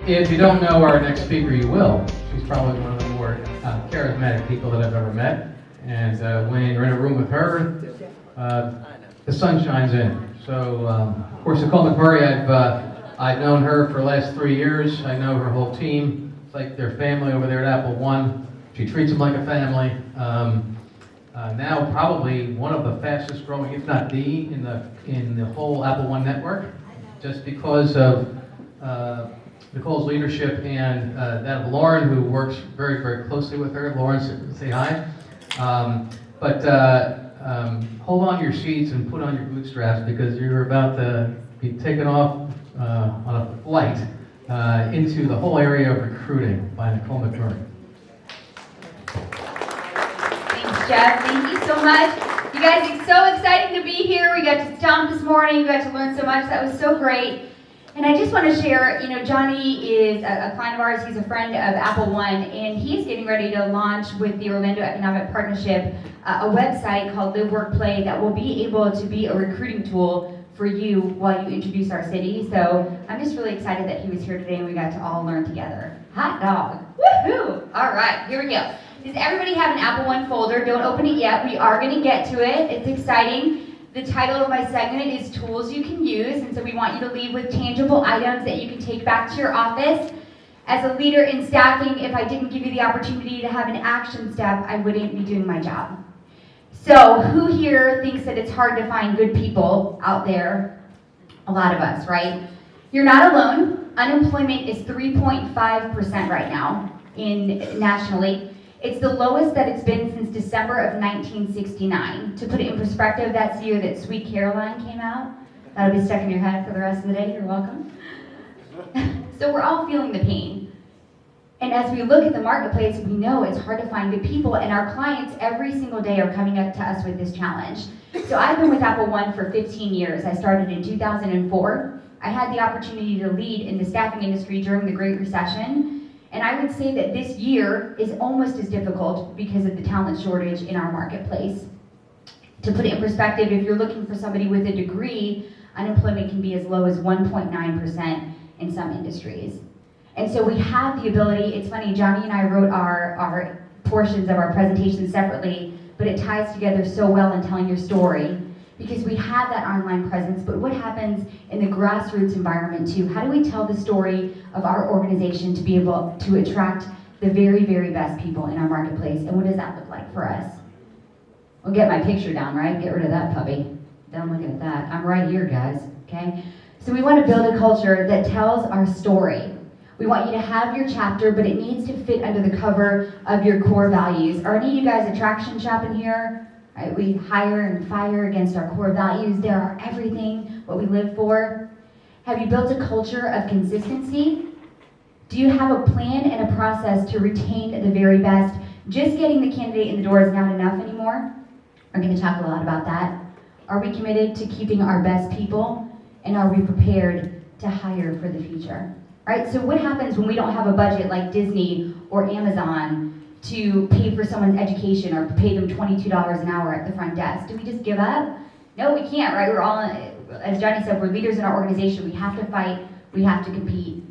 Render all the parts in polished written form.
If you don't know our next speaker, you will. She's probably one of the more charismatic people that I've ever met. And when you're in a room with her, the sun shines in. So, of course, Nicole McMurray, I've known her for the last 3 years. I know her whole team. It's like their family over there at Apple One. She treats them like a family. Now probably one of the fastest growing, if not the, in the whole Apple One network, just because of Nicole's leadership and that of Lauren, who works very, very closely with her. Lauren, say hi. Hold on to your seats and put on your bootstraps because you're about to be taken off on a flight into the whole area of recruiting by Nicole McMurray. Thanks, Jeff. Thank you so much. You guys, it's so exciting to be here. We got to stomp this morning. We got to learn so much. That was so great. And I just want to share, Johnny is a client of ours. He's a friend of Apple One, and he's getting ready to launch with the Orlando Economic Partnership a website called Live, Work, Play that will be able to be a recruiting tool for you while you introduce our city. So I'm just really excited that he was here today and we got to all learn together. Hot dog. Woohoo! All right, here we go. Does everybody have an Apple One folder? Don't open it yet. We are going to get to it. It's exciting. The title of my segment is Tools You Can Use, and so we want you to leave with tangible items that you can take back to your office. As a leader in staffing, if I didn't give you the opportunity to have an action step, I wouldn't be doing my job. So who here thinks that it's hard to find good people out there? A lot of us, right? You're not alone. Unemployment is 3.5% right now nationally. It's the lowest that it's been since December of 1969. To put it in perspective, that's the year that Sweet Caroline came out. That'll be stuck in your head for the rest of the day. You're welcome. So we're all feeling the pain. And as we look at the marketplace, we know it's hard to find good people, and our clients every single day are coming up to us with this challenge. So I've been with Apple One for 15 years. I started in 2004. I had the opportunity to lead in the staffing industry during the Great Recession. And I would say that this year is almost as difficult because of the talent shortage in our marketplace. To put it in perspective, if you're looking for somebody with a degree, unemployment can be as low as 1.9% in some industries. And so we have the ability, it's funny, Johnny and I wrote our portions of our presentation separately, but it ties together so well in telling your story because we have that online presence, but what happens in the grassroots environment too? How do we tell the story of our organization to be able to attract the very, very best people in our marketplace? And what does that look like for us? Well, get my picture down, right? Get rid of that puppy. Don't look at that. I'm right here, guys, okay? So we want to build a culture that tells our story. We want you to have your chapter, but it needs to fit under the cover of your core values. Are any of you guys attraction shopping here? Right, we hire and fire against our core values. They are everything, what we live for. Have you built a culture of consistency? Do you have a plan and a process to retain the very best? Just getting the candidate in the door is not enough anymore. We're going to talk a lot about that. Are we committed to keeping our best people? And are we prepared to hire for the future? Right? So what happens when we don't have a budget like Disney or Amazon to pay for someone's education or pay them $22 an hour at the front desk? Do we just give up? No, we can't, right? We're all, as Johnny said, we're leaders in our organization. We have to fight, we have to compete.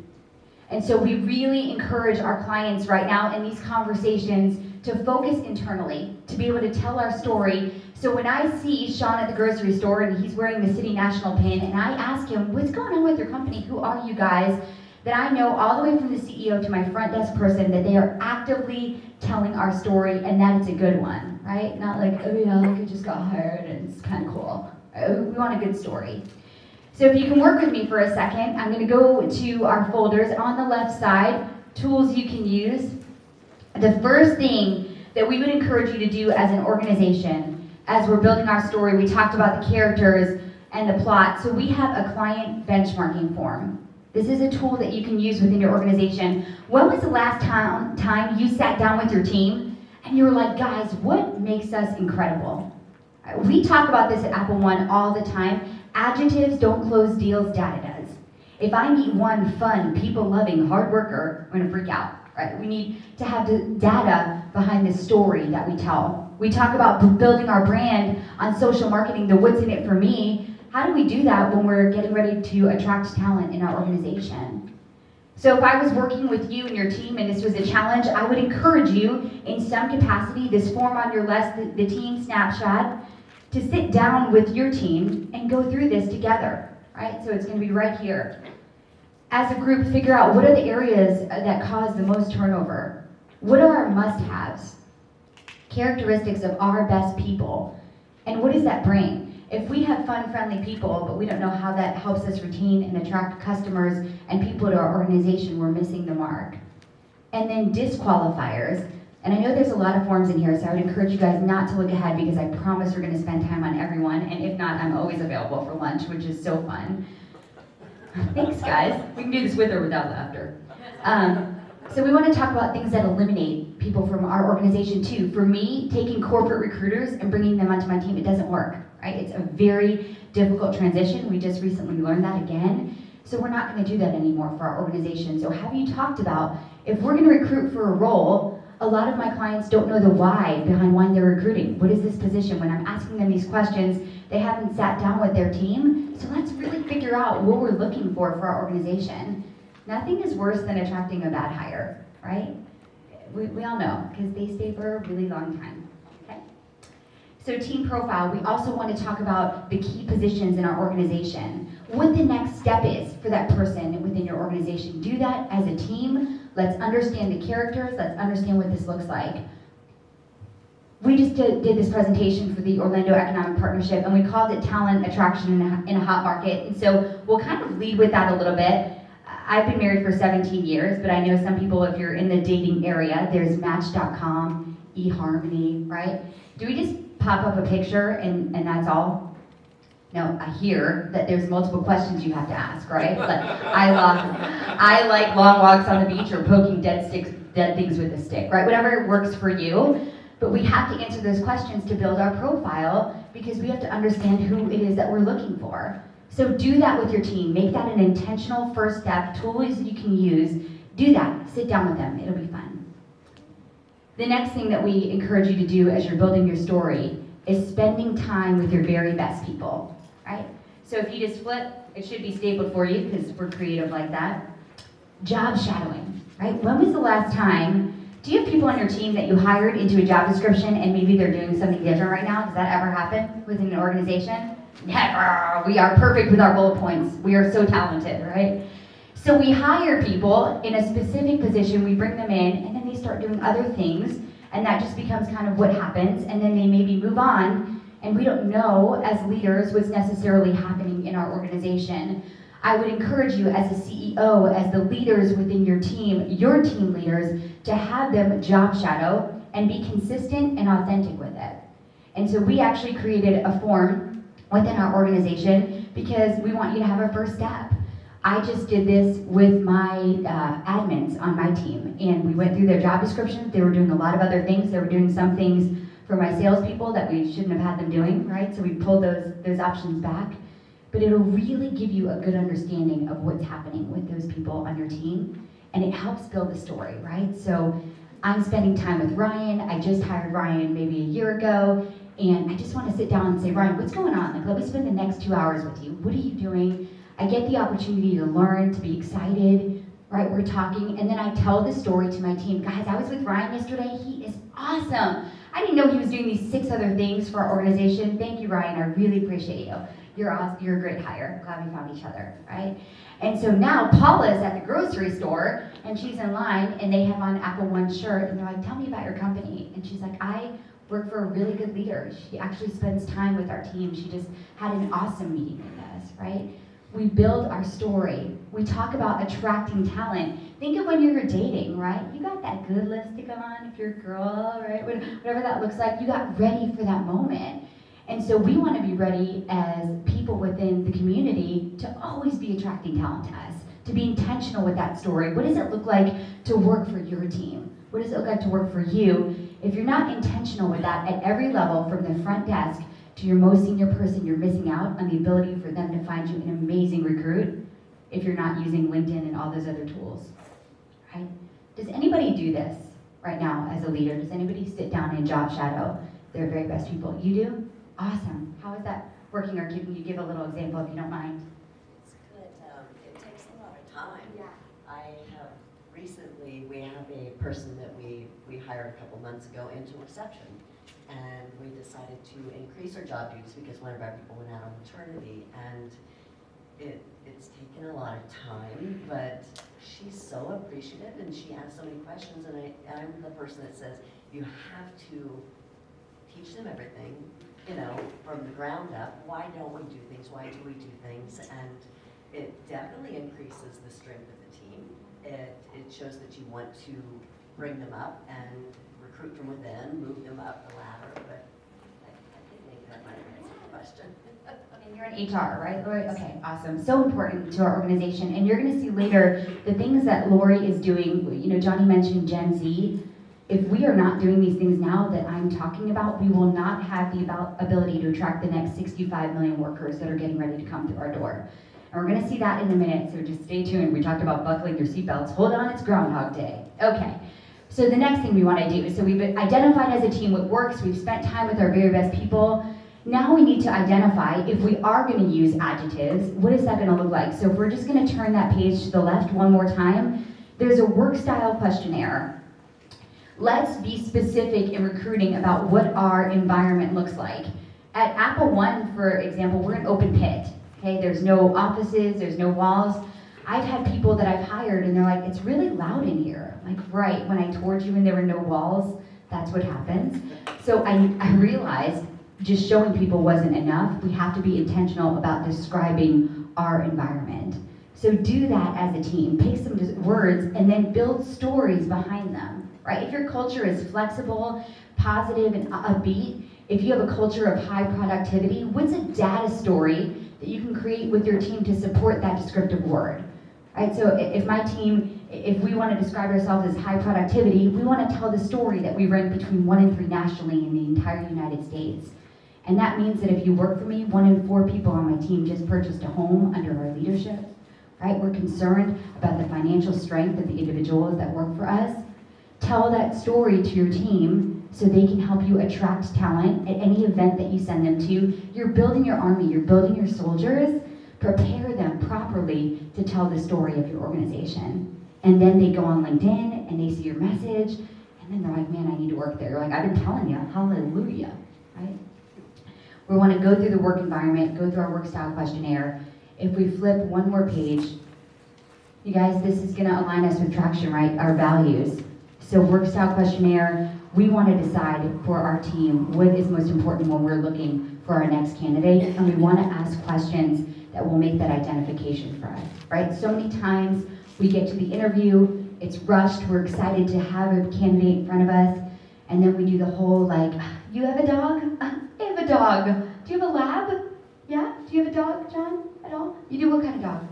And so we really encourage our clients right now in these conversations to focus internally, to be able to tell our story. So when I see Sean at the grocery store and he's wearing the City National pin and I ask him, what's going on with your company? Who are you guys? That I know all the way from the CEO to my front desk person that they are actively telling our story and that it's a good one, right? Not like, oh yeah, look, I just got hired and it's kind of cool. We want a good story. So if you can work with me for a second, I'm going to go to our folders. On the left side, tools you can use. The first thing that we would encourage you to do as an organization, as we're building our story, we talked about the characters and the plot. So we have a client benchmarking form. This is a tool that you can use within your organization. When was the last time you sat down with your team and you were like, guys, what makes us incredible? We talk about this at Apple One all the time. Adjectives don't close deals, data does. If I meet one fun, people-loving, hard worker, I'm gonna freak out, right? We need to have the data behind the story that we tell. We talk about building our brand on social marketing, the what's in it for me. How do we do that when we're getting ready to attract talent in our organization? So if I was working with you and your team and this was a challenge, I would encourage you in some capacity, this form on your list, the team snapshot, to sit down with your team and go through this together, right? So it's going to be right here. As a group, figure out what are the areas that cause the most turnover. What are our must-haves? Characteristics of our best people. And what does that bring? If we have fun, friendly people, but we don't know how that helps us retain and attract customers and people to our organization, we're missing the mark. And then disqualifiers. And I know there's a lot of forms in here, so I would encourage you guys not to look ahead because I promise we're going to spend time on everyone. And if not, I'm always available for lunch, which is so fun. Thanks, guys. We can do this with or without laughter. So we want to talk about things that eliminate people from our organization too. For me, taking corporate recruiters and bringing them onto my team, it doesn't work, right? It's a very difficult transition. We just recently learned that again. So we're not going to do that anymore for our organization. So have you talked about, if we're going to recruit for a role, a lot of my clients don't know the why behind why they're recruiting. What is this position? When I'm asking them these questions, they haven't sat down with their team. So let's really figure out what we're looking for our organization. Nothing is worse than attracting a bad hire, right? We all know, because they stay for a really long time, okay? So team profile, we also want to talk about the key positions in our organization. What the next step is for that person within your organization. Do that as a team. Let's understand the characters. Let's understand what this looks like. We just did this presentation for the Orlando Economic Partnership, and we called it Talent Attraction in a Hot Market. And so we'll kind of lead with that a little bit. I've been married for 17 years, but I know some people, if you're in the dating area, there's Match.com, eHarmony, right? Do we just pop up a picture and that's all? No, I hear that there's multiple questions you have to ask, right? Like, I like long walks on the beach or poking dead things with a stick, right? Whatever works for you. But we have to answer those questions to build our profile because we have to understand who it is that we're looking for. So do that with your team. Make that an intentional first step, tools that you can use. Do that. Sit down with them. It'll be fun. The next thing that we encourage you to do as you're building your story is spending time with your very best people, right? So if you just flip, it should be stapled for you because we're creative like that. Job shadowing, right? When was the last time, do you have people on your team that you hired into a job description and maybe they're doing something different right now? Does that ever happen within an organization? Never. We are perfect with our bullet points. We are so talented, right? So we hire people in a specific position, we bring them in, and then they start doing other things, and that just becomes kind of what happens, and then they maybe move on, and we don't know as leaders what's necessarily happening in our organization. I would encourage you as a CEO, as the leaders within your team leaders, to have them job shadow and be consistent and authentic with it. And so we actually created a form within our organization because we want you to have a first step. I just did this with my admins on my team, and we went through their job descriptions. They were doing a lot of other things. They were doing some things for my salespeople that we shouldn't have had them doing, right? So we pulled those options back. But it'll really give you a good understanding of what's happening with those people on your team, and it helps build the story, right? So I'm spending time with Ryan. I just hired Ryan maybe a year ago, and I just want to sit down and say, Ryan, what's going on? Like, let me spend the next 2 hours with you. What are you doing? I get the opportunity to learn, to be excited, right? We're talking, and then I tell the story to my team. Guys, I was with Ryan yesterday. He is awesome. I didn't know he was doing these 6 other things for our organization. Thank you, Ryan. I really appreciate you. You're awesome. You're a great hire. Glad we found each other, right? And so now Paula's at the grocery store, and she's in line, and they have on Apple One shirt, and they're like, tell me about your company. And she's like, I work for a really good leader. She actually spends time with our team. She just had an awesome meeting with us, right? We build our story. We talk about attracting talent. Think of when you were dating, right? You got that good lipstick on if you're a girl, right? Whatever that looks like, you got ready for that moment. And so we want to be ready as people within the community to always be attracting talent to us, to be intentional with that story. What does it look like to work for your team? What does it look like to work for you? If you're not intentional with that at every level, from the front desk to your most senior person, you're missing out on the ability for them to find you an amazing recruit if you're not using LinkedIn and all those other tools, right? Does anybody do this right now as a leader? Does anybody sit down and job shadow their very best people? You do? Awesome. How is that working, or can you give a little example if you don't mind? It's good. It takes a lot of time. Yeah. I Recently, we have a person that we hired a couple months ago into reception. And we decided to increase our job duties because one of our people went out on maternity. And it's taken a lot of time, but she's so appreciative and she asks so many questions. And I'm the person that says, you have to teach them everything, you know, from the ground up. Why don't we do things? Why do we do things? And it definitely increases the strength of the team. It shows that you want to bring them up and recruit from within, move them up the ladder, but I think maybe that might answer the question. And you're in HR, right, Lori? Okay, awesome. So important to our organization. And you're going to see later the things that Lori is doing. You know, Johnny mentioned Gen Z. If we are not doing these things now that I'm talking about, we will not have the ability to attract the next 65 million workers that are getting ready to come through our door. And we're going to see that in a minute, so just stay tuned. We talked about buckling your seatbelts. Hold on, it's Groundhog Day. Okay, so the next thing we want to do is, so we've identified as a team what works, we've spent time with our very best people. Now we need to identify, if we are going to use adjectives, what is that going to look like? So if we're just going to turn that page to the left one more time, there's a work style questionnaire. Let's be specific in recruiting about what our environment looks like. At Apple One, for example, we're an open pit. Okay, there's no offices, there's no walls. I've had people that I've hired and they're like, it's really loud in here. I'm like, right, when I toured you and there were no walls, that's what happens. So I realized just showing people wasn't enough. We have to be intentional about describing our environment. So do that as a team. Pick some words and then build stories behind them, right? If your culture is flexible, positive, and upbeat, if you have a culture of high productivity, what's a data story that you can create with your team to support that descriptive word, right? So if my team, if we want to describe ourselves as high productivity, we want to tell the story that we rank between 1 and 3 nationally in the entire United States. And that means that if you work for me, 1 in 4 people on my team just purchased a home under our leadership, right? We're concerned about the financial strength of the individuals that work for us. Tell that story to your team so they can help you attract talent at any event that you send them to. You're building your army, you're building your soldiers. Prepare them properly to tell the story of your organization. And then they go on LinkedIn and they see your message, and then they're like, man, I need to work there. You're like, I've been telling you, hallelujah, right? We want to go through the work environment, go through our work style questionnaire. If we flip one more page, you guys, this is gonna align us with traction, right? Our values. So work style questionnaire, we want to decide for our team what is most important when we're looking for our next candidate, and we want to ask questions that will make that identification for us, right? So many times we get to the interview, it's rushed, we're excited to have a candidate in front of us, and then we do the whole like, you have a dog? I have a dog. Do you have a lab? Yeah? Do you have a dog, John, at all? You do? What kind of dog?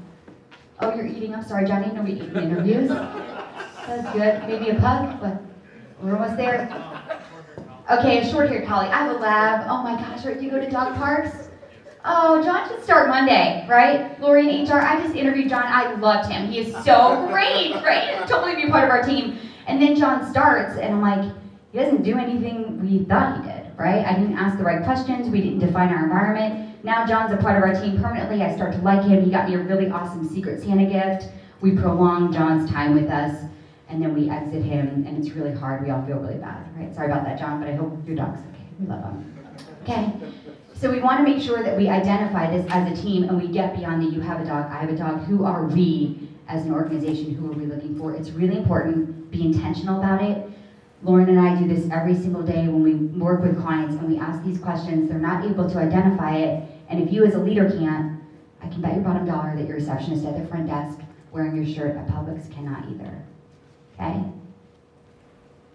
Oh, you're eating. I'm sorry, John, I didn't know we eat in interviews. That's good. Maybe a pug? What? We're almost there. Okay, a short-haired collie. I have a lab. Oh my gosh, right? Do you go to dog parks? Oh, John should start Monday, right? Lori in HR, I just interviewed John. I loved him. He is so great, right? He'll totally be a part of our team. And then John starts, and I'm like, he doesn't do anything we thought he did, right? I didn't ask the right questions. We didn't define our environment. Now John's a part of our team permanently. I start to like him. He got me a really awesome Secret Santa gift. We prolong John's time with us, and then we exit him, and it's really hard. We all feel really bad, right? Sorry about that, John, but I hope your dog's okay. We love him. Okay? So we want to make sure that we identify this as a team, and we get beyond the you have a dog, I have a dog. Who are we as an organization? Who are we looking for? It's really important. Be intentional about it. Lauren and I do this every single day when we work with clients and we ask these questions. They're not able to identify it, and if you as a leader can't, I can bet your bottom dollar that your receptionist at the front desk wearing your shirt at Publix cannot either. Okay?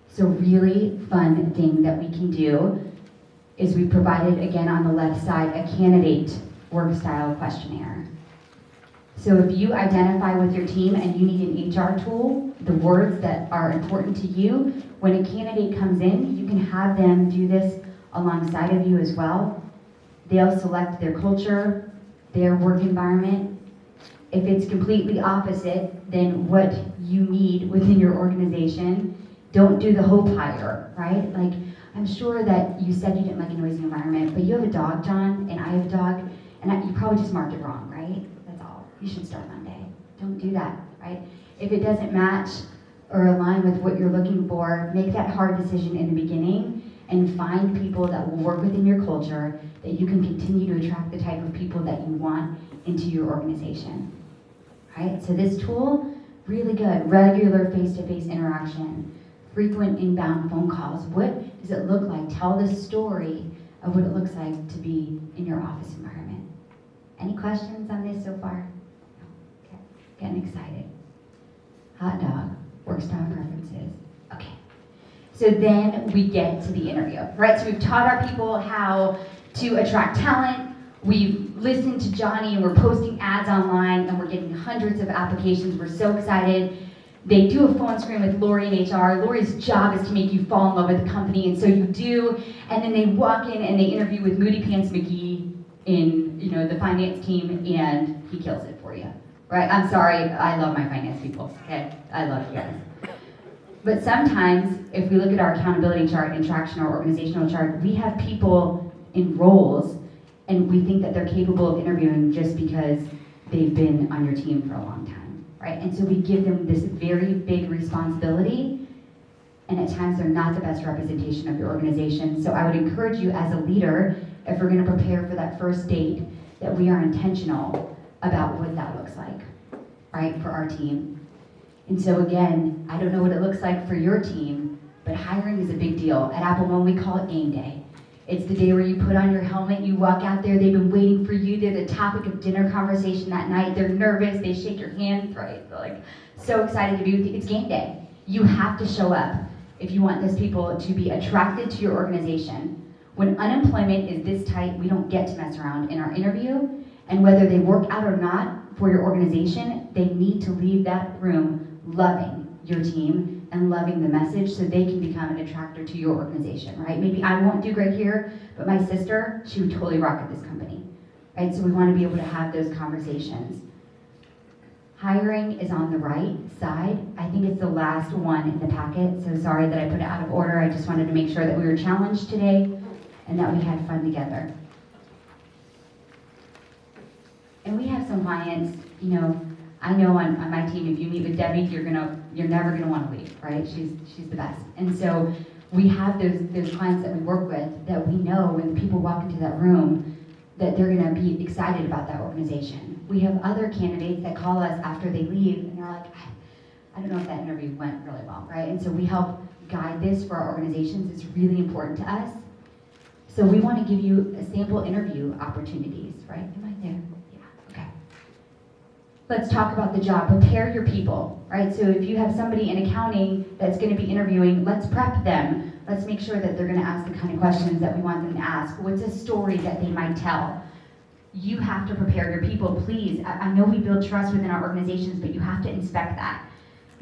So really fun thing that we can do is we provided, again on the left side, a candidate work style questionnaire. So if you identify with your team and you need an HR tool, the words that are important to you, when a candidate comes in, you can have them do this alongside of you as well. They'll select their culture, their work environment. If it's completely opposite than what you need within your organization, don't do the hope hire, right? Like, I'm sure that you said you didn't like a noisy environment, but you have a dog, John, and I have a dog, and you probably just marked it wrong, right? That's all. You should start Monday. Don't do that, right? If it doesn't match or align with what you're looking for, make that hard decision in the beginning and find people that will work within your culture, that you can continue to attract the type of people that you want into your organization. Right? So this tool, really good. Regular face-to-face interaction, frequent inbound phone calls. What does it look like? Tell the story of what it looks like to be in your office environment. Any questions on this so far? No? Okay. Getting excited. Hot dog. Work style preferences. Okay. So then we get to the interview, right? So we've taught our people how to attract talent. We've listened to Johnny and we're posting ads online and we're getting hundreds of applications. We're so excited. They do a phone screen with Lori in HR. Lori's job is to make you fall in love with the company, and so you do. And then they walk in and they interview with Moody Pants McGee in, the finance team, and he kills it for you, right? I'm sorry, I love my finance people, okay? I love you guys. But sometimes, if we look at our accountability chart and traction or organizational chart, we have people in roles, and we think that they're capable of interviewing just because they've been on your team for a long time. Right? And so we give them this very big responsibility, and at times they're not the best representation of your organization. So I would encourage you as a leader, if we're going to prepare for that first date, that we are intentional about what that looks like, right, for our team. And so again, I don't know what it looks like for your team, but hiring is a big deal. At Apple One, we call it game day. It's the day where you put on your helmet, you walk out there, they've been waiting for you, they're the topic of dinner conversation that night, they're nervous, they shake your hand, right? They're like so excited to be with you. It's game day. You have to show up if you want those people to be attracted to your organization. When unemployment is this tight, we don't get to mess around in our interview, and whether they work out or not for your organization, they need to leave that room loving your team and loving the message so they can become an attractor to your organization, right? Maybe I won't do great here, but my sister, she would totally rock at this company, right? So we want to be able to have those conversations. Hiring is on the right side. I think it's the last one in the packet, so sorry that I put it out of order. I just wanted to make sure that we were challenged today and that we had fun together. And we have some clients, I know on my team, if you meet with Debbie, you're never gonna want to leave, right? She's the best. And so we have those clients that we work with that we know when the people walk into that room that they're gonna be excited about that organization. We have other candidates that call us after they leave and they're like, I don't know if that interview went really well, right? And so we help guide this for our organizations. It's really important to us. So we want to give you a sample interview opportunities, right? Am I there? Let's talk about the job. Prepare your people, right? So if you have somebody in accounting that's going to be interviewing, let's prep them. Let's make sure that they're going to ask the kind of questions that we want them to ask. What's a story that they might tell? You have to prepare your people, please. I know we build trust within our organizations, but you have to inspect that.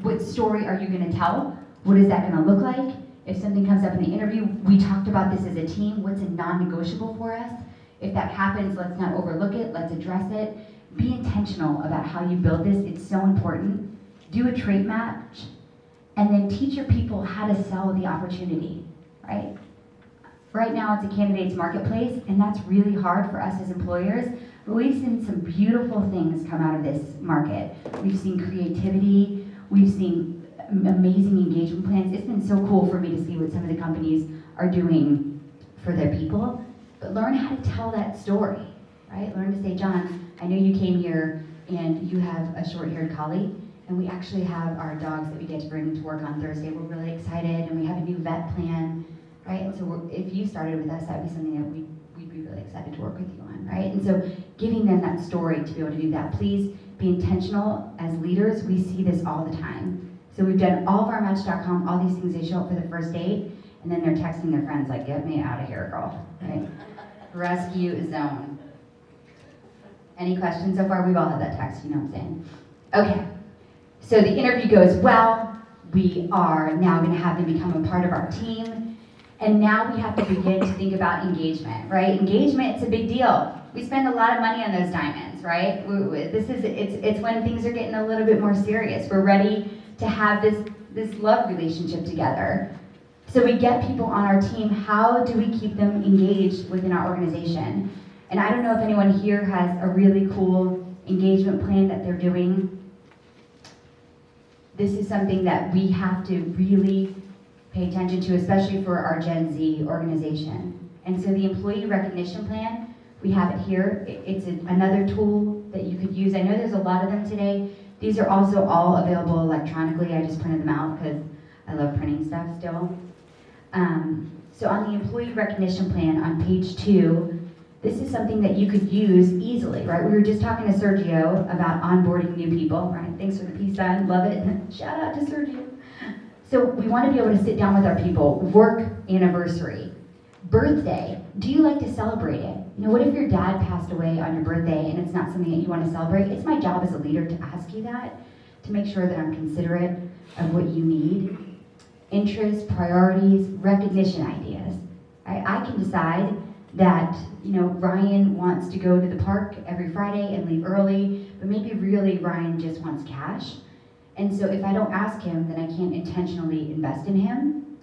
What story are you going to tell? What is that going to look like? If something comes up in the interview, we talked about this as a team. What's a non-negotiable for us? If that happens, let's not overlook it. Let's address it. Be intentional about how you build this. It's so important. Do a trait match, and then teach your people how to sell the opportunity, right? Right now it's a candidate's marketplace, and that's really hard for us as employers, but we've seen some beautiful things come out of this market. We've seen creativity, we've seen amazing engagement plans. It's been so cool for me to see what some of the companies are doing for their people, but learn how to tell that story, right? Learn to say, John, I know you came here and you have a short-haired collie, and we actually have our dogs that we get to bring to work on Thursday. We're really excited, and we have a new vet plan, right? And so if you started with us, that would be something that we'd be really excited to work with you on, right? And so giving them that story to be able to do that. Please be intentional as leaders. We see this all the time. So we've done all of our Match.com, all these things. They show up for the first date, and then they're texting their friends like, get me out of here, girl, right? Rescue zone. Any questions so far? We've all had that text, you know what I'm saying? Okay, so the interview goes well. We are now going to have them become a part of our team. And now we have to begin to think about engagement, right? Engagement, it's a big deal. We spend a lot of money on those diamonds, right? It's when things are getting a little bit more serious. We're ready to have this love relationship together. So we get people on our team. How do we keep them engaged within our organization? And I don't know if anyone here has a really cool engagement plan that they're doing. this is something that we have to really pay attention to, especially for our Gen Z organization. And so the employee recognition plan, we have it here. It's another tool that you could use. I know there's a lot of them today. These are also all available electronically. I just printed them out because I love printing stuff still. So on the employee recognition plan on page 2, this is something that you could use easily, right? We were just talking to Sergio about onboarding new people, right? Thanks for the peace sign, love it. Shout out to Sergio. So we want to be able to sit down with our people. Work anniversary, birthday. Do you like to celebrate it? You know, what if your dad passed away on your birthday and it's not something that you want to celebrate? It's my job as a leader to ask you that, to make sure that I'm considerate of what you need. Interests, priorities, recognition ideas. Right? I can decide that, you know, Ryan wants to go to the park every Friday and leave early, but maybe really Ryan just wants cash. And so if I don't ask him, then I can't intentionally invest in him.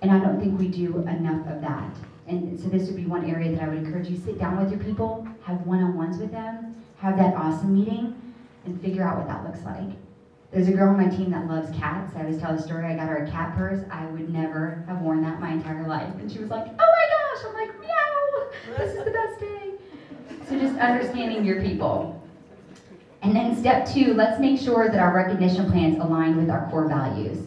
And I don't think we do enough of that. And so this would be one area that I would encourage you, sit down with your people, have one-on-ones with them, have that awesome meeting, and figure out what that looks like. There's a girl on my team that loves cats. I always tell the story, I got her a cat purse. I would never have worn that my entire life. And she was like, oh my gosh, I'm like, meow, this is the best day. So just understanding your people. And then step 2, let's make sure that our recognition plans align with our core values.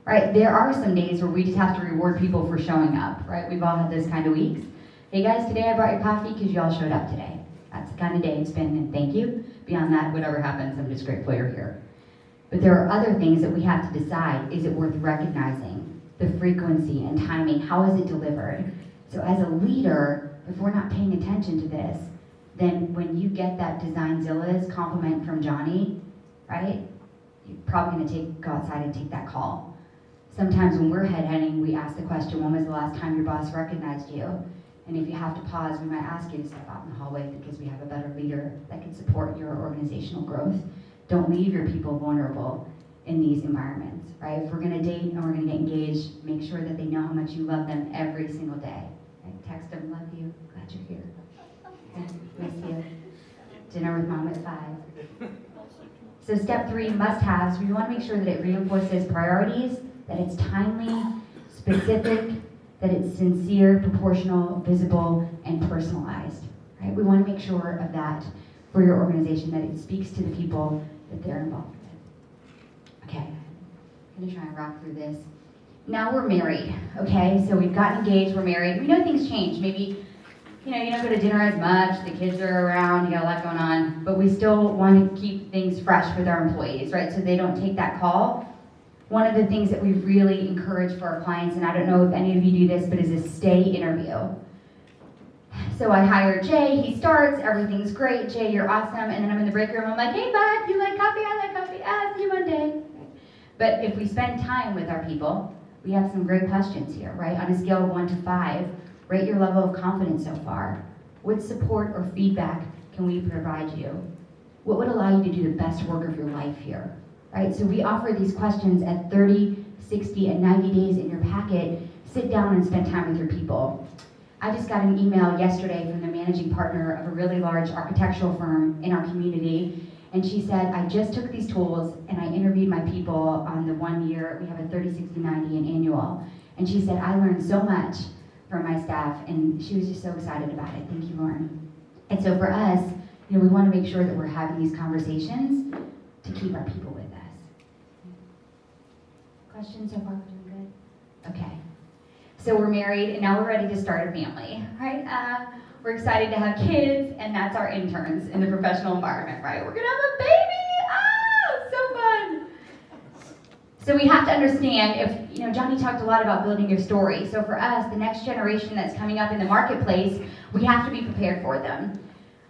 Right? There are some days where we just have to reward people for showing up, right? We've all had those kind of weeks. Hey guys, today I brought you coffee because you all showed up today. That's the kind of day it's been, and thank you. Beyond that, whatever happens, I'm just grateful you're here. But there are other things that we have to decide. Is it worth recognizing? The frequency and timing, how is it delivered? So as a leader, if we're not paying attention to this, then when you get that Designzilla's compliment from Johnny, right, you're probably gonna go outside and take that call. Sometimes when we're headhunting, we ask the question, when was the last time your boss recognized you? And if you have to pause, we might ask you to step out in the hallway because we have a better leader that can support your organizational growth. Don't leave your people vulnerable in these environments, right? If we're gonna date and we're gonna get engaged, make sure that they know how much you love them every single day. Right? Text them, love you, glad you're here. Okay, miss you. Dinner with mom at 5. So step 3, must-haves. We wanna make sure that it reinforces priorities, that it's timely, specific, that it's sincere, proportional, visible, and personalized. Right? We want to make sure of that for your organization, that it speaks to the people that they're involved with. Okay, I'm going to try and rock through this. Now we're married, okay? So we've gotten engaged, we're married. We know things change. Maybe, you know, you don't go to dinner as much, the kids are around, you got a lot going on, but we still want to keep things fresh with our employees, right? So they don't take that call. One of the things that we really encourage for our clients, and I don't know if any of you do this, but is a stay interview. So I hire Jay, he starts, everything's great, Jay, you're awesome, and then I'm in the break room, I'm like, hey bud, you like coffee? I like coffee, see you Monday. But if we spend time with our people, we have some great questions here, right? On a scale of 1 to 5, rate your level of confidence so far. What support or feedback can we provide you? What would allow you to do the best work of your life here? Right, so we offer these questions at 30, 60, and 90 days in your packet. Sit down and spend time with your people. I just got an email yesterday from the managing partner of a really large architectural firm in our community, and she said, I just took these tools and I interviewed my people on the 1 year, we have a 30, 60, 90, and annual. And she said, I learned so much from my staff, and she was just so excited about it. Thank you, Lauren. And so for us, you know, we want to make sure that we're having these conversations to keep our people with us. Questions so far? We're doing good? Okay. So we're married, and now we're ready to start a family, right? We're excited to have kids, and that's our interns in the professional environment, right? We're gonna have a baby! So fun! So we have to understand, if, you know, Johnny talked a lot about building your story. So for us, the next generation that's coming up in the marketplace, we have to be prepared for them.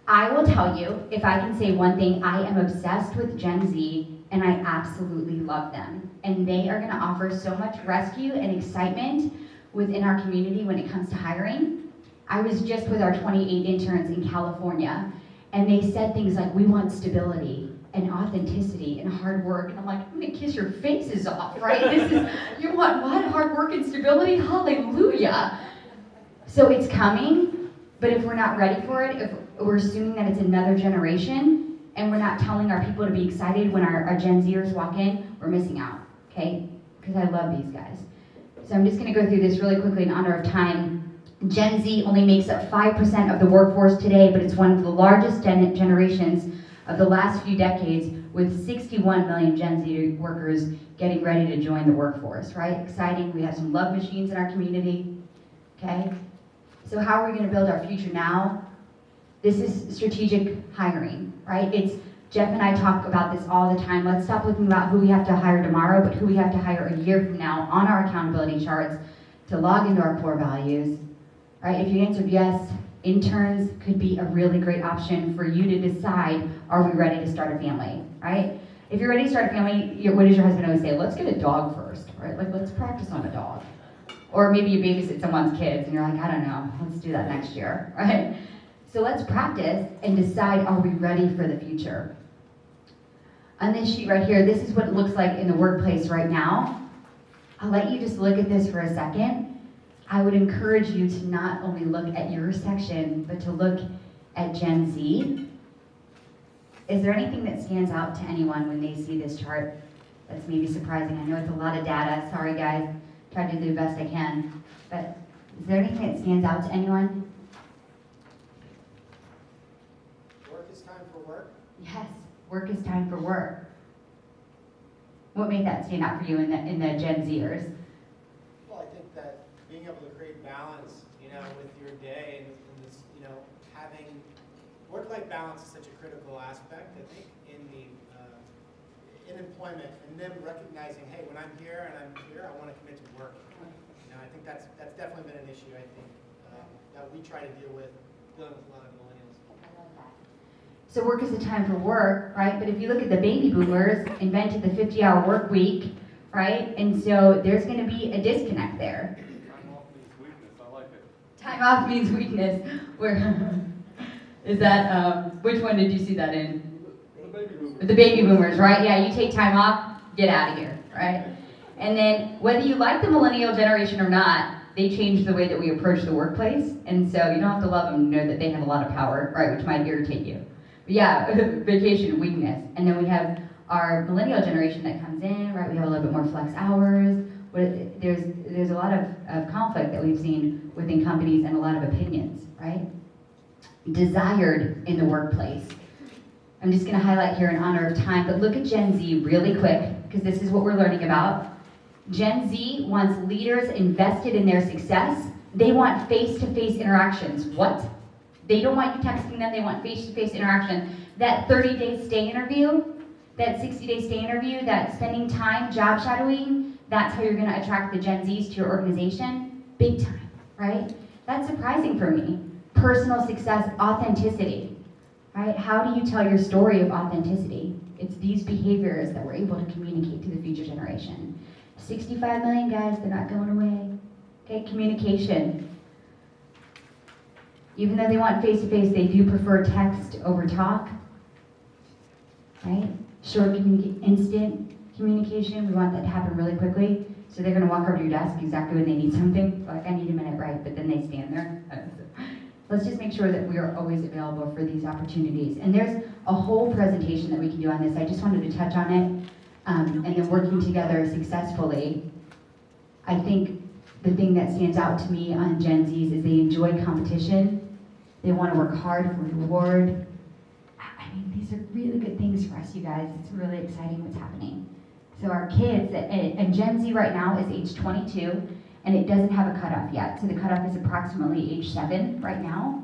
I will tell you, if I can say one thing, I am obsessed with Gen Z, and I absolutely love them. And they are gonna offer so much rescue and excitement within our community when it comes to hiring. I was just with our 28 interns in California, and they said things like, we want stability and authenticity and hard work. And I'm like, I'm gonna kiss your faces off, right? This is, you want what? Hard work and stability? Hallelujah. So it's coming, but if we're not ready for it, if we're assuming that it's another generation, and we're not telling our people to be excited when our Gen Zers walk in, we're missing out, okay? Because I love these guys. So I'm just gonna go through this really quickly in honor of time. Gen Z only makes up 5% of the workforce today, but it's one of the largest generations of the last few decades, with 61 million Gen Z workers getting ready to join the workforce, right? Exciting. We have some love machines in our community, okay? So how are we gonna build our future now? This is strategic hiring, right? It's Jeff and I talk about this all the time. Let's stop looking about who we have to hire tomorrow, but who we have to hire a year from now on our accountability charts to log into our core values, right? If you answered yes, interns could be a really great option for you to decide, are we ready to start a family, right? If you're ready to start a family, what does your husband always say? Let's get a dog first, right? Like, let's practice on a dog. Or maybe you babysit someone's kids and you're like, I don't know, let's do that next year, right? So let's practice and decide, are we ready for the future? On this sheet right here, this is what it looks like in the workplace right now. I'll let you just look at this for a second. I would encourage you to not only look at your section, but to look at Gen Z. Is there anything that stands out to anyone when they see this chart that's maybe surprising? I know it's a lot of data. Sorry, guys. Tried to do the best I can. But is there anything that stands out to anyone? Work is time for work. Yes, work is time for work. What made that stand out for you in the Gen Zers? Well, I think that being able to create balance, with your day and this, having work-life balance is such a critical aspect, I think, in employment, and them recognizing, hey, when I'm here and I'm here, I want to commit to work. I think that's definitely been an issue, I think, that we try to dealing with a lot of millennials. I love that. So work is a time for work, right? But if you look at the baby boomers, invented the 50-hour work week, right? And so there's going to be a disconnect there. Time off means weakness. I like it. Time off means weakness. Where is that? Which one did you see that in? The baby boomers. The baby boomers, right? Yeah, you take time off, get out of here, right? And then whether you like the millennial generation or not, they changed the way that we approach the workplace. And so you don't have to love them to know that they have a lot of power, right? Which might irritate you. But yeah, vacation, weakness. And then we have our millennial generation that comes in, right? We have a little bit more flex hours. There's a lot of conflict that we've seen within companies and a lot of opinions, right? Desired in the workplace. I'm just going to highlight here in honor of time, but look at Gen Z really quick, because this is what we're learning about. Gen Z wants leaders invested in their success. They want face-to-face interactions. What? They don't want you texting them, they want face-to-face interaction. That 30-day stay interview, that 60-day stay interview, that spending time job shadowing, that's how you're going to attract the Gen Zs to your organization. Big time, right? That's surprising for me. Personal success, authenticity, right? How do you tell your story of authenticity? It's these behaviors that we're able to communicate to the future generation. 65 million guys, they're not going away. Okay, communication. Even though they want face-to-face, they do prefer text over talk, right? Short, instant communication, we want that to happen really quickly. So they're gonna walk over to your desk exactly when they need something. Like, I need a minute, right? But then they stand there. Let's just make sure that we are always available for these opportunities. And there's a whole presentation that we can do on this. I just wanted to touch on it. And then working together successfully. I think the thing that stands out to me on Gen Zs is they enjoy competition. They want to work hard for reward. I mean, these are really good things for us, you guys. It's really exciting what's happening. So our kids, and Gen Z right now is age 22, and it doesn't have a cutoff yet. So the cutoff is approximately age 7 right now,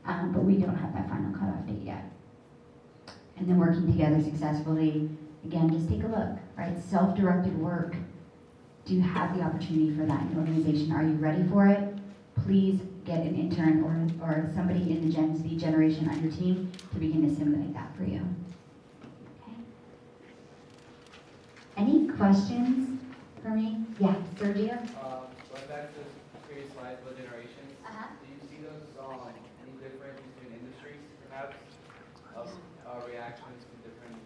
but we don't have that final cutoff date yet. And then working together successfully. Again, just take a look, right? Self-directed work. Do you have the opportunity for that in your organization? Are you ready for it? Please get an intern or somebody in the Gen Z generation on your team to begin to simulate that for you. Okay. Any questions for me? Yeah, Sergio? Going back to the previous slides about generations, do you see those any difference between industries, perhaps, of reactions to different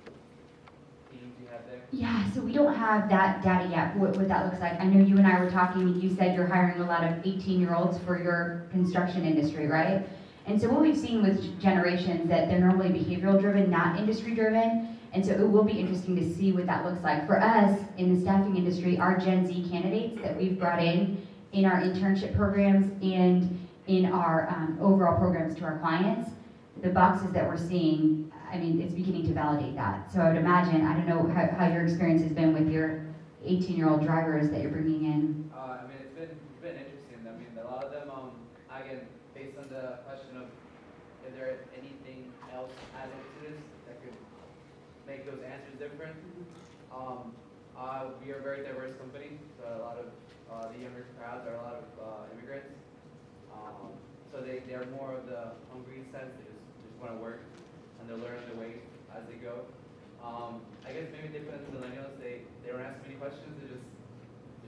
teams you have there? Yeah, so we don't have that data yet, what that looks like. I know you and I were talking, you said you're hiring a lot of 18-year-olds for your construction industry, right? And so what we've seen with generations that they're normally behavioral driven, not industry driven. And so it will be interesting to see what that looks like. For us in the staffing industry, our Gen Z candidates that we've brought in our internship programs and in our overall programs to our clients, the boxes that we're seeing, I mean, it's beginning to validate that. So I would imagine, I don't know how your experience has been with your 18-year-old drivers that you're bringing in. I mean, it's been interesting. I mean, a lot of them, again, based on the question of is there anything else added to this that could make those answers different? We are a very diverse company, so a lot of the younger crowds are a lot of immigrants. So they're more of the hungry sense. They just want to work and they're learning their way as they go. I guess maybe different than millennials, they don't ask many questions. They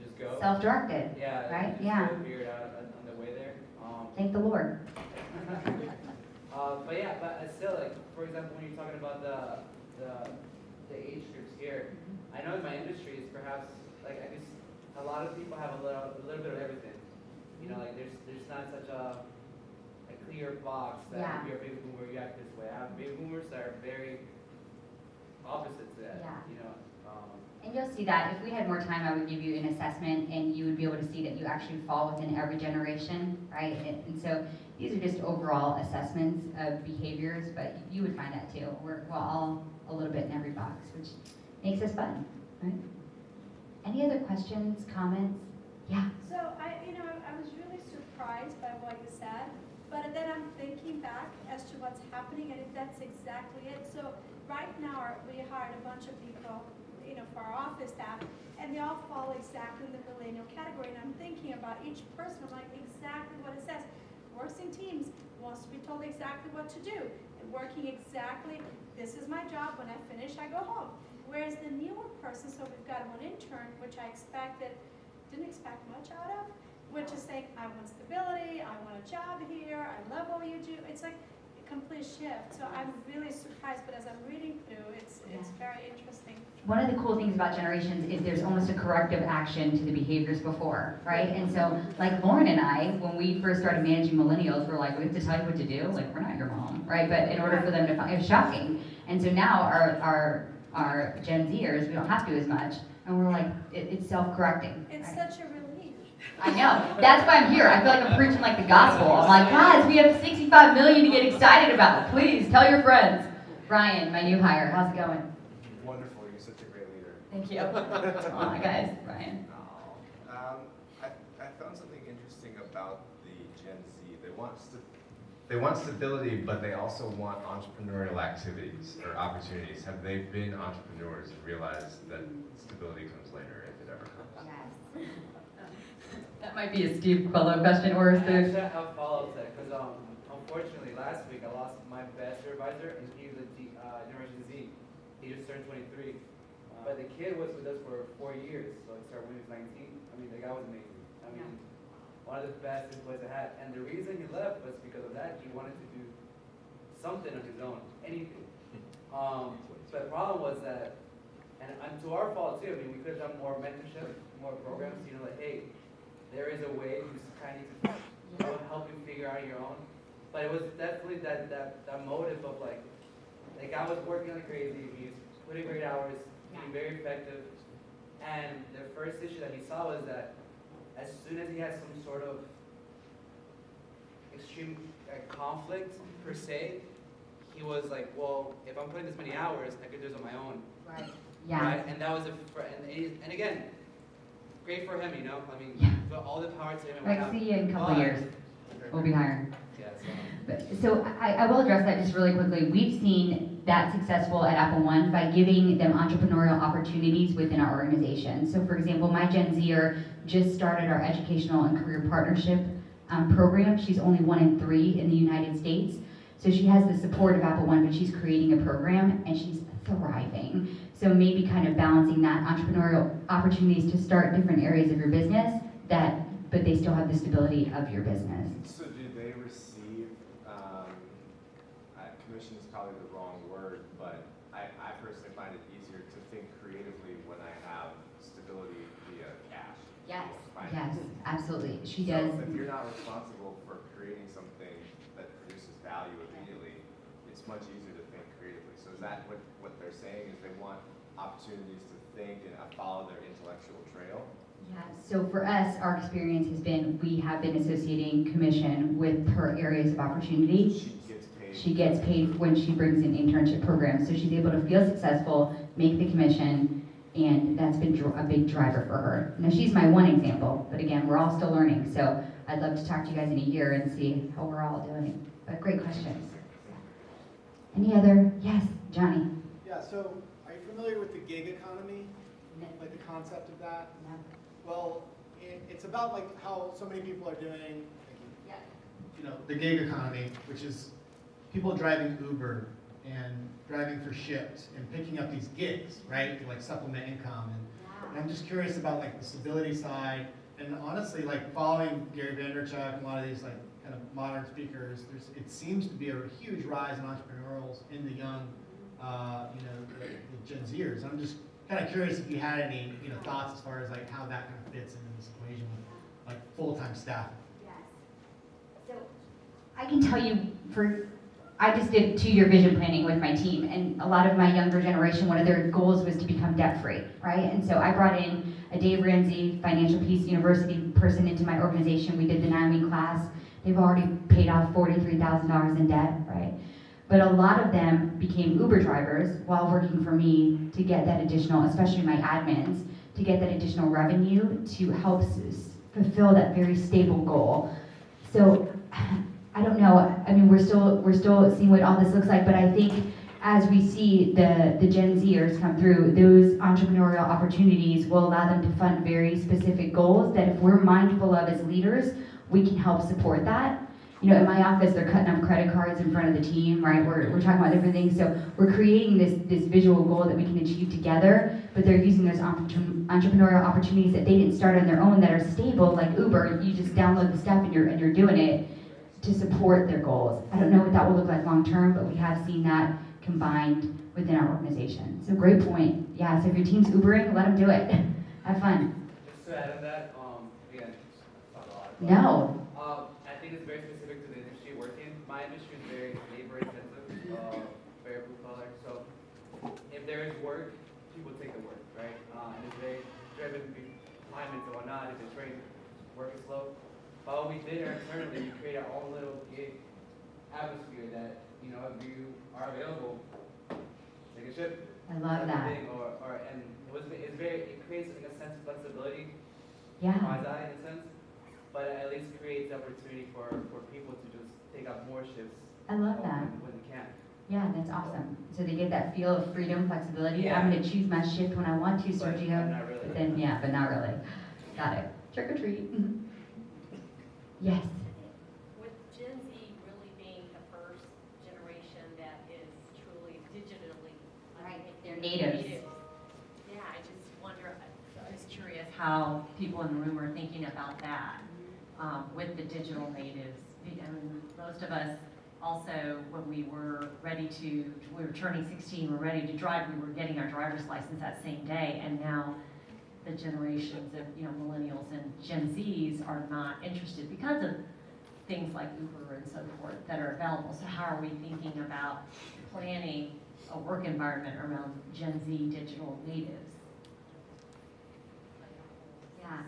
just go. Self-directed, Yeah. right? Just Yeah. go figure it out on their way there. Thank the Lord. But yeah, but still, like, for example, when you're talking about the age groups here, I know in my industry it's perhaps, like, I guess a lot of people have a little bit of everything. You know, like, there's not such a clear box that Yeah. if you're a baby boomer, you act this way. I have baby boomers that are very opposite to that, Yeah. you know. And you'll see that. If we had more time, I would give you an assessment and you would be able to see that you actually fall within every generation, right? And so these are just overall assessments of behaviors, but you would find that too. We're all a little bit in every box, which makes us fun, right? Any other questions, comments? Yeah. So I was really surprised by what you said, but then I'm thinking back as to what's happening, and if that's exactly it. So right now we hired a bunch of people, for our office staff, and they all fall exactly in the millennial category. And I'm thinking about each person. I'm like, exactly what it says. Works in teams, wants to be told exactly what to do, and working exactly. This is my job. When I finish, I go home. Whereas the newer person, so we've got one intern, which I didn't expect much out of, which is saying, I want stability, I want a job here, I love what you do. It's like a complete shift. So I'm really surprised, but as I'm reading through, it's very interesting. One of the cool things about generations is there's almost a corrective action to the behaviors before, right? And so, like Lauren and I, when we first started managing millennials, we're like, we have to tell you what to do? Like, we're not your mom, right? But in order for them to find, it was shocking. And so now our Gen Zers, we don't have to as much, and we're like, it's self-correcting. It's right? such a relief. I know. That's why I'm here. I feel like I'm preaching like the gospel. I'm like, guys, we have 65 million to get excited about. Please, tell your friends. Ryan, my new hire, how's it going? Wonderful, you're such a great leader. Thank you. Aw, guys, Ryan. I found something interesting about the Gen Z. They want stability, but they also want entrepreneurial activities or opportunities. Have they been entrepreneurs and realized that stability comes later if it ever comes? Yes. That might be a Steve Quello question, or is Actually, there? I have follow-up to that because unfortunately last week I lost my best supervisor, and he's a Generation Z. He just turned 23, but the kid was with us for 4 years, so he started when he was 19. I mean, the guy was amazing. I mean, one of the best employees I had, and the reason he left was because of that. He wanted to do something on his own, anything. But the problem was that, and to our fault too. I mean, we could have done more mentorship, more programs. Like, hey, there is a way. You just kind of help you figure out your own. But it was definitely that motive of like I was working like crazy. He was putting great hours, being very effective. And the first issue that he saw was that as soon as he had some sort of extreme conflict per se, he was like, well, if I'm putting this many hours, I could do this on my own. Right. Yeah. Right? And that was and again, great for him, I mean, but all the power to him. And Right, see you in a couple of years. We'll be hiring. Yeah, So I will address that just really quickly. We've seen that successful at Apple One by giving them entrepreneurial opportunities within our organization. So for example, my Gen Zer just started our educational and career partnership program. She's only 1 in 3 in the United States. So she has the support of Apple One, but she's creating a program and she's thriving. So maybe kind of balancing that entrepreneurial opportunities to start different areas of your business but they still have the stability of your business. So do they receive, commission is probably the wrong word, but I personally find it easier to think creatively when I have stability via cash. Yes, or yes, finance. absolutely. She So does. if you're not responsible for creating something that produces it's much easier to think creatively. So is that what they're saying, is they want opportunities to think and follow their intellectual trail? Yeah, so for us, our experience has been, we have been associating commission with her areas of opportunity. She gets paid. She gets paid when she brings in internship programs, so she's able to feel successful, make the commission, and that's been a big driver for her. Now, she's my one example, but again, we're all still learning, so I'd love to talk to you guys in a year and see how we're all doing. But great questions. Any other? Yes, Johnny. Yeah, so are you familiar with the gig economy? Like the concept of that? No. Well, it's about like how so many people are doing, Yeah. you know, the gig economy, which is people driving Uber and driving for Shipt and picking up these gigs, right, to like supplement income. And I'm just curious about like the stability side, and honestly, like following Gary Vaynerchuk and a lot of these like kind of modern speakers, it seems to be a huge rise in entrepreneurials in the young, you know, the Gen Zers. I'm just kind of curious if you had any, you know, thoughts as far as like how that kind of fits into this equation with like full-time staff. Yes. So I can tell you, I just did 2-year vision planning with my team, and a lot of my younger generation, one of their goals was to become debt-free, right? And so I brought in a Dave Ramsey, Financial Peace University person into my organization. We did the 9-week class. They've already paid off $43,000 in debt, right? But a lot of them became Uber drivers while working for me to get that additional, especially my admins, to get that additional revenue to help fulfill that very stable goal. So I don't know. I mean, we're still seeing what all this looks like, but I think as we see the Gen Zers come through, those entrepreneurial opportunities will allow them to fund very specific goals that if we're mindful of as leaders, we can help support that. You know, in my office, they're cutting up credit cards in front of the team, right? We're talking about different things. So we're creating this visual goal that we can achieve together, but they're using those entrepreneurial opportunities that they didn't start on their own that are stable, like Uber. You just download the stuff and you're doing it to support their goals. I don't know what that will look like long term, but we have seen that combined within our organization. So great point. Yeah, so if your team's Ubering, let them do it. Have fun. Just to add on that, again, not a lot. No. I think it's very specific to the industry you work in. My industry is very labor intensive, very blue collar. So if there is work, people take the work, right? And it's very driven climates and whatnot. If it's raining, work is slow. But what we did internally, we created our own little gig atmosphere that, you know, if you are available, take a shift. I love that. And it creates like a sense of flexibility. Yeah. Quasi in a sense. But at least creates opportunity for people to just take up more shifts. I love that. When they can. Yeah, that's awesome. So they get that feel of freedom, flexibility. Yeah. I'm going to choose my shift when I want to, Sergio. But not really. But then, yeah, but not really. Got it. Trick or treat. Yes. With Gen Z really being the first generation that is truly digitally, Right, they're natives. Yeah, I just wonder, I'm just curious how people in the room are thinking about that with the digital natives. I mean, most of us also, when we were turning 16, we're ready to drive, we were getting our driver's license that same day, and now the generations of, you know, millennials and Gen Zs are not interested because of things like Uber and so forth that are available. So how are we thinking about planning a work environment around Gen Z digital natives? Yeah.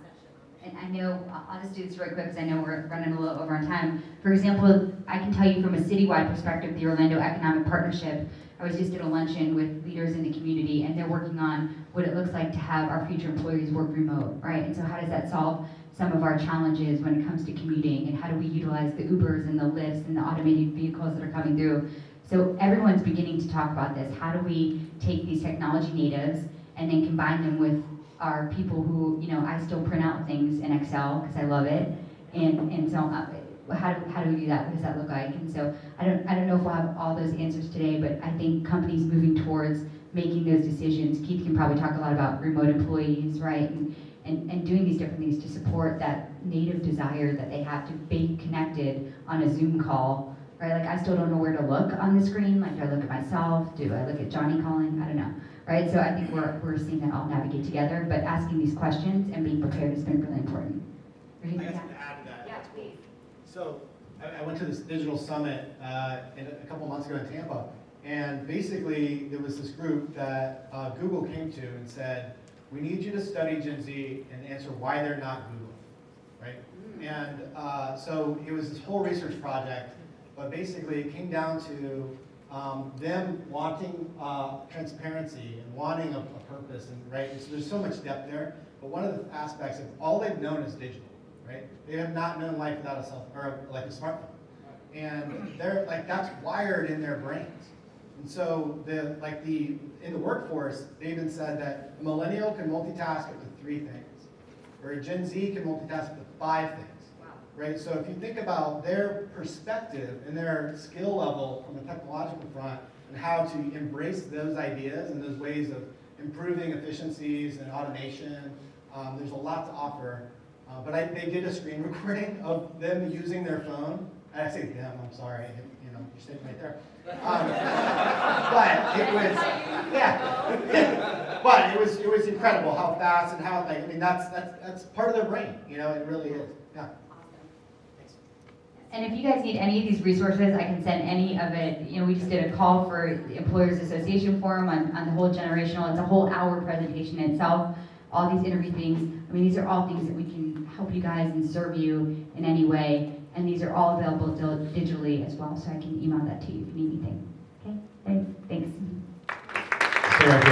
And I know, I'll just do this really quick because I know we're running a little over on time. For example, I can tell you from a citywide perspective, the Orlando Economic Partnership, I was just at a luncheon with leaders in the community, and they're working on what it looks like to have our future employees work remote, right? And so how does that solve some of our challenges when it comes to commuting, and how do we utilize the Ubers and the Lyfts and the automated vehicles that are coming through? So everyone's beginning to talk about this. How do we take these technology natives and then combine them with our people who, you know, I still print out things in Excel because I love it, and so how do we do that? What does that look like? And so I don't know if we'll have all those answers today, but I think companies moving towards making those decisions. Keith can probably talk a lot about remote employees, right? And doing these different things to support that native desire that they have to be connected on a Zoom call, right? Like, I still don't know where to look on the screen. Like, do I look at myself? Do I look at Johnny calling? I don't know, right? So I think we're seeing that all navigate together, but asking these questions and being prepared has been really important. I guess to add to that. Yeah, please. So I went to this digital summit a couple months ago in Tampa, and basically there was this group that Google came to and said, we need you to study Gen Z and answer why they're not Google, right? And so it was this whole research project, but basically it came down to them wanting transparency and wanting a purpose, and right. So there's so much depth there. But one of the aspects of all they've known is digital, right? They have not known life without a smartphone, and they're like that's wired in their brains. And so in the workforce, they even said that a millennial can multitask up to 3 things, or a Gen Z can multitask up to 5 things. Right, so if you think about their perspective and their skill level from a technological front and how to embrace those ideas and those ways of improving efficiencies and automation, there's a lot to offer. But they did a screen recording of them using their phone. And I say them, I'm sorry, you're sitting right there. But it was, yeah. But it was incredible how fast and how that's part of their brain. It really is. Yeah. And if you guys need any of these resources, I can send any of it. We just did a call for the Employers Association Forum on the whole generational. It's a whole hour presentation itself. All these interview things. These are all things that we can help you guys and serve you in any way. And these are all available digitally as well, so I can email that to you if you need anything. Okay? Thanks. Sarah,